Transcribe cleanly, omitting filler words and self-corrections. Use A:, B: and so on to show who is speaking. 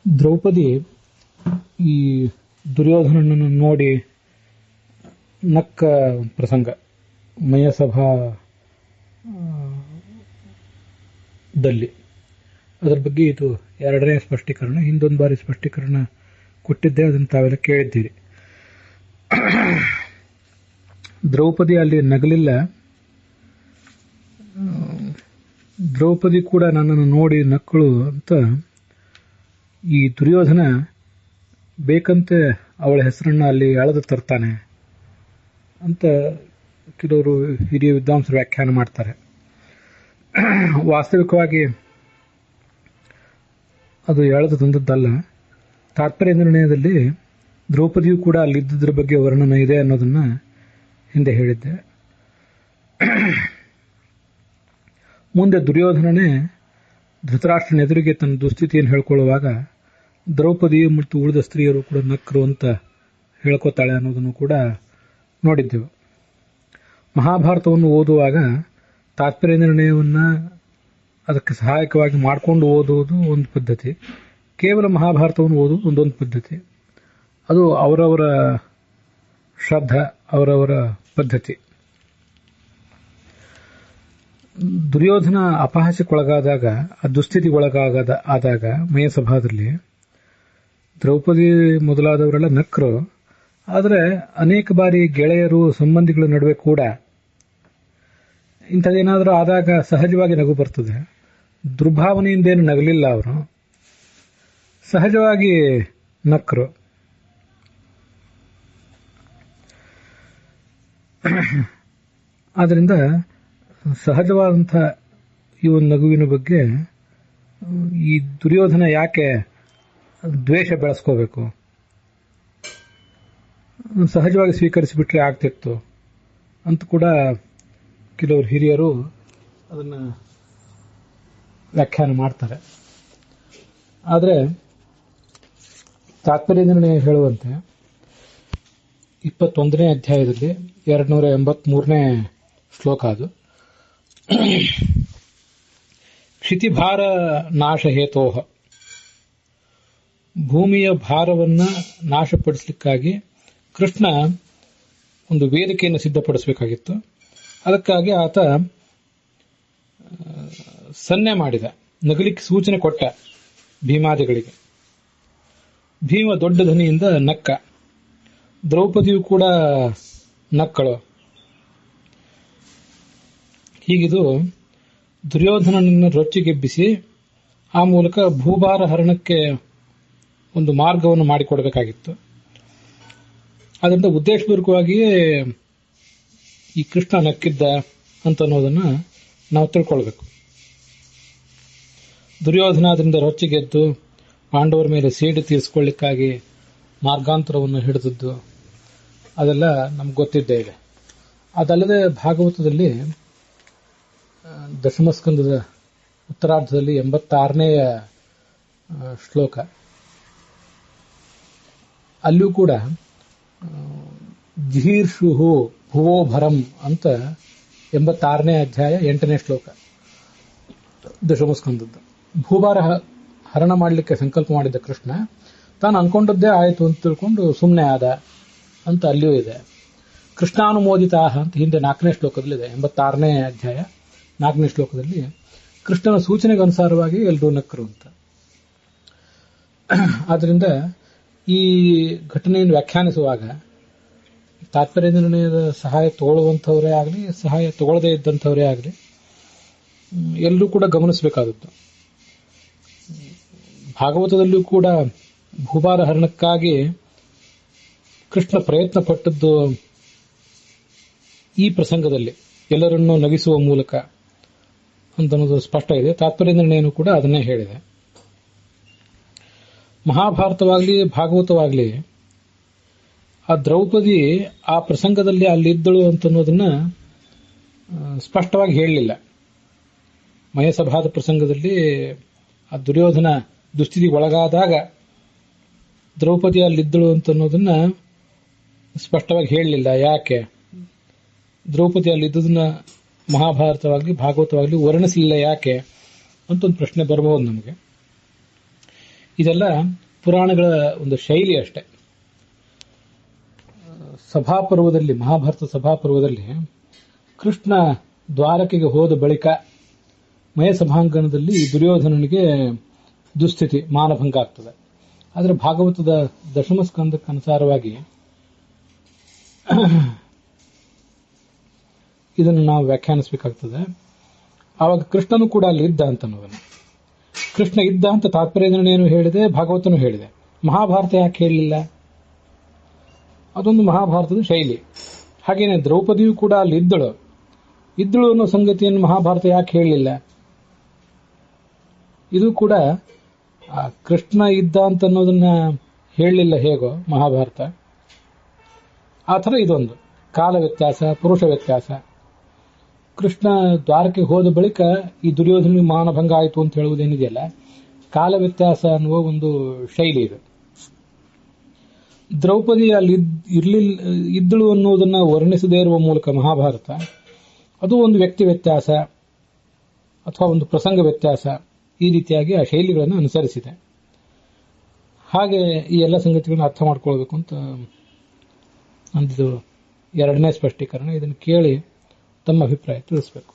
A: ದ್ರೌಪದಿ ಈ ದುರ್ಯೋಧನನನ್ನು ನೋಡಿ ನಕ್ಕ ಪ್ರಸಂಗ ಮಯಸಭಾದಲ್ಲಿ, ಅದರ ಬಗ್ಗೆ ಇದು ಎರಡನೇ ಸ್ಪಷ್ಟೀಕರಣ. ಹಿಂದೊಂದು ಬಾರಿ ಸ್ಪಷ್ಟೀಕರಣ ಕೊಟ್ಟಿದ್ದೆ, ಅದನ್ನು ತಾವೆಲ್ಲ ಕೇಳಿದ್ದೀರಿ. ದ್ರೌಪದಿ ಅಲ್ಲಿ ನಗಲಿಲ್ಲ. ದ್ರೌಪದಿ ಕೂಡ ನನ್ನನ್ನು ನೋಡಿ ನಕ್ಕಳು ಅಂತ ಈ ದುರ್ಯೋಧನ ಬೇಕಂತೆ ಅವಳ ಹೆಸರನ್ನು ಅಲ್ಲಿ ಎಳೆದು ತರ್ತಾನೆ ಅಂತ ಕೆಲವರು ಹಿರಿಯ ವಿದ್ವಾಂಸರು ವ್ಯಾಖ್ಯಾನ ಮಾಡ್ತಾರೆ. ವಾಸ್ತವಿಕವಾಗಿ ಅದು ಎಳೆದು ತಂದದ್ದಲ್ಲ. ತಾತ್ಪರ್ಯ ನಿರ್ಣಯದಲ್ಲಿ ದ್ರೌಪದಿಯು ಕೂಡ ಅಲ್ಲಿದ್ದುದರ ಬಗ್ಗೆ ವರ್ಣನೆ ಇದೆ ಅನ್ನೋದನ್ನ ಹಿಂದೆ ಹೇಳಿದ್ದೆ. ಮುಂದೆ ದುರ್ಯೋಧನನೇ ಧೃತರಾಷ್ಟ್ರನ ಎದುರಿಗೆ ತನ್ನ ದುಸ್ಥಿತಿಯನ್ನು ಹೇಳ್ಕೊಳ್ಳುವಾಗ ದ್ರೌಪದಿ ಮತ್ತು ಉಳಿದ ಸ್ತ್ರೀಯರು ಕೂಡ ನಕ್ಕರು ಅಂತ ಹೇಳ್ಕೊತಾಳೆ ಅನ್ನೋದನ್ನು ಕೂಡ ನೋಡಿದ್ದೆವು. ಮಹಾಭಾರತವನ್ನು ಓದುವಾಗ ತಾತ್ಪರ್ಯ ನಿರ್ಣಯವನ್ನು ಅದಕ್ಕೆ ಸಹಾಯಕವಾಗಿ ಮಾಡಿಕೊಂಡು ಓದುವುದು ಒಂದು ಪದ್ಧತಿ, ಕೇವಲ ಮಹಾಭಾರತವನ್ನು ಓದುವುದು ಒಂದೊಂದು ಪದ್ಧತಿ. ಅದು ಅವರವರ ಶ್ರದ್ಧಾ, ಅವರವರ ಪದ್ಧತಿ. ದುರ್ಯೋಧನ ಅಪಹಾಸ್ಯಕ್ಕೊಳಗಾದಾಗ, ಆ ದುಸ್ಥಿತಿಗೊಳಗಾದಾಗ ಮಯಸಭಾದಲ್ಲಿ ದ್ರೌಪದಿ ಮೊದಲಾದವರೆಲ್ಲ ನಕ್ಕರು. ಆದರೆ ಅನೇಕ ಬಾರಿ ಗೆಳೆಯರು, ಸಂಬಂಧಿಗಳ ನಡುವೆ ಕೂಡ ಇಂಥದ್ದೇನಾದರೂ ಆದಾಗ ಸಹಜವಾಗಿ ನಗು ಬರ್ತದೆ. ದುರ್ಭಾವನೆಯಿಂದೇನು ನಗಲಿಲ್ಲ, ಅವರು ಸಹಜವಾಗಿ ನಕ್ಕರು. ಆದ್ದರಿಂದ ಸಹಜವಾದಂಥ ಈ ಒಂದು ನಗುವಿನ ಬಗ್ಗೆ ಈ ದುರ್ಯೋಧನ ಯಾಕೆ ದ್ವೇಷ ಬೆಳೆಸ್ಕೋಬೇಕು, ಸಹಜವಾಗಿ ಸ್ವೀಕರಿಸಿಬಿಟ್ರೆ ಆಗ್ತಿತ್ತು ಅಂತ ಕೂಡ ಕೆಲವರು ಹಿರಿಯರು ಅದನ್ನು ವ್ಯಾಖ್ಯಾನ ಮಾಡ್ತಾರೆ. ಆದರೆ ತಾತ್ಪರ್ಯ ನಿರ್ಣಯ ಹೇಳುವಂತೆ 21ನೇ ಅಧ್ಯಾಯದಲ್ಲಿ 283ನೇ ಶ್ಲೋಕ ಅದು. ಕ್ಷಿತಿಭಾರ ನಾಶ ಹೇತೋಹ, ಭೂಮಿಯ ಭಾರವನ್ನು ನಾಶಪಡಿಸಲಿಕ್ಕಾಗಿ ಕೃಷ್ಣ ಒಂದು ವೇದಿಕೆಯನ್ನು ಸಿದ್ಧಪಡಿಸಬೇಕಾಗಿತ್ತು. ಅದಕ್ಕಾಗಿ ಆತ ಸನ್ನೆ ಮಾಡಿದ, ನಗಲಿಕ್ಕೆ ಸೂಚನೆ ಕೊಟ್ಟ ಭೀಮಾದಿಗಳಿಗೆ. ಭೀಮ ದೊಡ್ಡ ಧ್ವನಿಯಿಂದ ನಕ್ಕ, ದ್ರೌಪದಿಯು ಕೂಡ ನಕ್ಕಳು. ಹೀಗಿದು ದುರ್ಯೋಧನನನ್ನು ರೊಚ್ಚಿಗೆಬ್ಬಿಸಿ ಆ ಮೂಲಕ ಭೂಭಾರ ಹರಣಕ್ಕೆ ಒಂದು ಮಾರ್ಗವನ್ನು ಮಾಡಿಕೊಡಬೇಕಾಗಿತ್ತು. ಅದರಿಂದ ಉದ್ದೇಶಪೂರ್ವಕವಾಗಿಯೇ ಈ ಕೃಷ್ಣ ನಕ್ಕಿದ್ದ ಅಂತ ಅನ್ನೋದನ್ನು ನಾವು ತಿಳ್ಕೊಳ್ಬೇಕು. ದುರ್ಯೋಧನ ಅದರಿಂದ ರೊಚ್ಚಿಗೆದ್ದು ಪಾಂಡವರ ಮೇಲೆ ಸೇಡು ತೀರಿಸಿಕೊಳ್ಳಿಕ್ಕಾಗಿ ಮಾರ್ಗಾಂತರವನ್ನು ಹಿಡಿದದ್ದು ಅದೆಲ್ಲ ನಮ್ಗೆ ಗೊತ್ತಿದ್ದೇ ಇದೆ. ಅದಲ್ಲದೆ ಭಾಗವತದಲ್ಲಿ ದಶಮಸ್ಕಂದದ ಉತ್ತರಾರ್ಧದಲ್ಲಿ 86ನೇ ಶ್ಲೋಕ, ಅಲ್ಲಿಯೂ ಕೂಡ ಜಿಹೀರ್ಷು ಭುವೋಭರಂ ಅಂತ 86ನೇ ಅಧ್ಯಾಯ 8ನೇ ಶ್ಲೋಕ ದಶಮಸ್ಕಂದದ್ದು. ಭೂಭಾರ ಹರಣ ಮಾಡಲಿಕ್ಕೆ ಸಂಕಲ್ಪ ಮಾಡಿದ್ದ ಕೃಷ್ಣ ತಾನು ಅನ್ಕೊಂಡದ್ದೇ ಆಯಿತು ಅಂತ ತಿಳ್ಕೊಂಡು ಸುಮ್ಮನೆ ಆದ ಅಂತ ಅಲ್ಲಿಯೂ ಇದೆ. ಕೃಷ್ಣಾನುಮೋದಿತಾಹ ಅಂತ ಹಿಂದೆ 4ನೇ ಶ್ಲೋಕದಲ್ಲಿದೆ. 86ನೇ ಅಧ್ಯಾಯ 4ನೇ ಶ್ಲೋಕದಲ್ಲಿ ಕೃಷ್ಣನ ಸೂಚನೆಗೆ ಅನುಸಾರವಾಗಿ ಎಲ್ಲರೂ ನಕ್ಕರು ಅಂತ. ಆದ್ರಿಂದ ಈ ಘಟನೆಯನ್ನು ವ್ಯಾಖ್ಯಾನಿಸುವಾಗ ತಾತ್ಪರ್ಯ ನಿರ್ಣಯದ ಸಹಾಯ ತಗೊಳ್ಳುವಂಥವರೇ ಆಗಲಿ, ಸಹಾಯ ತಗೊಳ್ಳದೇ ಇದ್ದಂಥವರೇ ಆಗಲಿ, ಎಲ್ಲರೂ ಕೂಡ ಗಮನಿಸಬೇಕಾದದ್ದು. ಭಾಗವತದಲ್ಲಿಯೂ ಕೂಡ ಭೂಭಾರ ಹರಣಕ್ಕಾಗಿ ಕೃಷ್ಣ ಪ್ರಯತ್ನ ಪಟ್ಟದ್ದು ಈ ಪ್ರಸಂಗದಲ್ಲಿ ಎಲ್ಲರನ್ನೂ ನಗಿಸುವ ಮೂಲಕ ಅಂತನ್ನೋದು ಸ್ಪಷ್ಟ ಇದೆ. ತಾತ್ಪರ್ಯ ನಿರ್ಣಯನೂ ಕೂಡ ಅದನ್ನೇ ಹೇಳಿದೆ. ಮಹಾಭಾರತವಾಗಲಿ ಭಾಗವತವಾಗಲಿ ಆ ದ್ರೌಪದಿ ಆ ಪ್ರಸಂಗದಲ್ಲಿ ಅಲ್ಲಿದ್ದಳು ಅಂತನ್ನೋದನ್ನ ಸ್ಪಷ್ಟವಾಗಿ ಹೇಳಲಿಲ್ಲ. ಮಯಸಭಾದ ಪ್ರಸಂಗದಲ್ಲಿ ಆ ದುರ್ಯೋಧನ ದುಸ್ಥಿತಿಗೆ ಒಳಗಾದಾಗ ದ್ರೌಪದಿ ಅಲ್ಲಿದ್ದಳು ಅಂತನ್ನೋದನ್ನ ಸ್ಪಷ್ಟವಾಗಿ ಹೇಳಲಿಲ್ಲ. ಯಾಕೆ ದ್ರೌಪದಿ ಅಲ್ಲಿದ್ದುದನ್ನ ಮಹಾಭಾರತವಾಗಲಿ ಭಾಗವತವಾಗಲಿ ವರ್ಣಿಸಲಿಲ್ಲ ಯಾಕೆ ಅಂತ ಒಂದು ಪ್ರಶ್ನೆ ಬರಬಹುದು ನಮಗೆ. ಇದೆಲ್ಲ ಪುರಾಣಗಳ ಒಂದು ಶೈಲಿ ಅಷ್ಟೆ. ಸಭಾಪರ್ವದಲ್ಲಿ, ಮಹಾಭಾರತ ಸಭಾಪರ್ವದಲ್ಲಿ ಕೃಷ್ಣ ದ್ವಾರಕೆಗೆ ಹೋದ ಬಳಿಕ ಮಯಸಭಾಂಗಣದಲ್ಲಿ ದುರ್ಯೋಧನನಿಗೆ ದುಸ್ಥಿತಿ, ಮಾನಭಂಗ ಆಗ್ತದೆ. ಆದರೆ ಭಾಗವತದ ದಶಮ ಸ್ಕಂದಕ್ಕನುಸಾರವಾಗಿ ಇದನ್ನು ನಾವು ವ್ಯಾಖ್ಯಾನಿಸಬೇಕಾಗ್ತದೆ. ಆವಾಗ ಕೃಷ್ಣನು ಕೂಡ ಅಲ್ಲಿ ಇದ್ದ ಅಂತ ಅನ್ನೋದನ್ನು, ಕೃಷ್ಣ ಇದ್ದ ಅಂತ ತಾತ್ಪರ್ಯನೇನು ಹೇಳಿದೆ, ಭಾಗವತನು ಹೇಳಿದೆ. ಮಹಾಭಾರತ ಯಾಕೆ ಹೇಳಲಿಲ್ಲ? ಅದೊಂದು ಮಹಾಭಾರತದ ಶೈಲಿ. ಹಾಗೇನೆ ದ್ರೌಪದಿಯು ಕೂಡ ಅಲ್ಲಿ ಇದ್ದಳು ಅನ್ನೋ ಸಂಗತಿಯನ್ನು ಮಹಾಭಾರತ ಯಾಕೆ ಹೇಳಲಿಲ್ಲ? ಇದು ಕೂಡ ಕೃಷ್ಣ ಇದ್ದ ಅಂತ ಅನ್ನೋದನ್ನ ಹೇಳಲಿಲ್ಲ ಹೇಗೋ ಮಹಾಭಾರತ, ಆ ಥರ ಇದೊಂದು ಕಾಲ ವ್ಯತ್ಯಾಸ, ಪುರುಷ ವ್ಯತ್ಯಾಸ. ಕೃಷ್ಣ ದ್ವಾರಕ್ಕೆ ಹೋದ ಬಳಿಕ ಈ ದುರ್ಯೋಧನಿಗೆ ಮಾನಭಂಗ ಆಯಿತು ಅಂತ ಹೇಳುವುದೇನಿದೆಯಲ್ಲ, ಕಾಲ ವ್ಯತ್ಯಾಸ ಅನ್ನುವ ಒಂದು ಶೈಲಿ ಇದು. ದ್ರೌಪದಿ ಅಲ್ಲಿ ಇದ್ದಳು ಅನ್ನೋದನ್ನ ವರ್ಣಿಸದೇ ಇರುವ ಮೂಲಕ ಮಹಾಭಾರತ ಅದು ಒಂದು ವ್ಯಕ್ತಿ ವ್ಯತ್ಯಾಸ ಅಥವಾ ಒಂದು ಪ್ರಸಂಗ ವ್ಯತ್ಯಾಸ, ಈ ರೀತಿಯಾಗಿ ಆ ಶೈಲಿಗಳನ್ನು ಅನುಸರಿಸಿದೆ. ಹಾಗೆ ಈ ಎಲ್ಲ ಸಂಗತಿಗಳನ್ನು ಅರ್ಥ ಮಾಡ್ಕೊಳ್ಬೇಕು ಅಂತ ನಂದು ಎರಡನೇ ಸ್ಪಷ್ಟೀಕರಣ. ಇದನ್ನು ಕೇಳಿ ತಮ್ಮ ಅಭಿಪ್ರಾಯ ತಿಳಿಸಬೇಕು.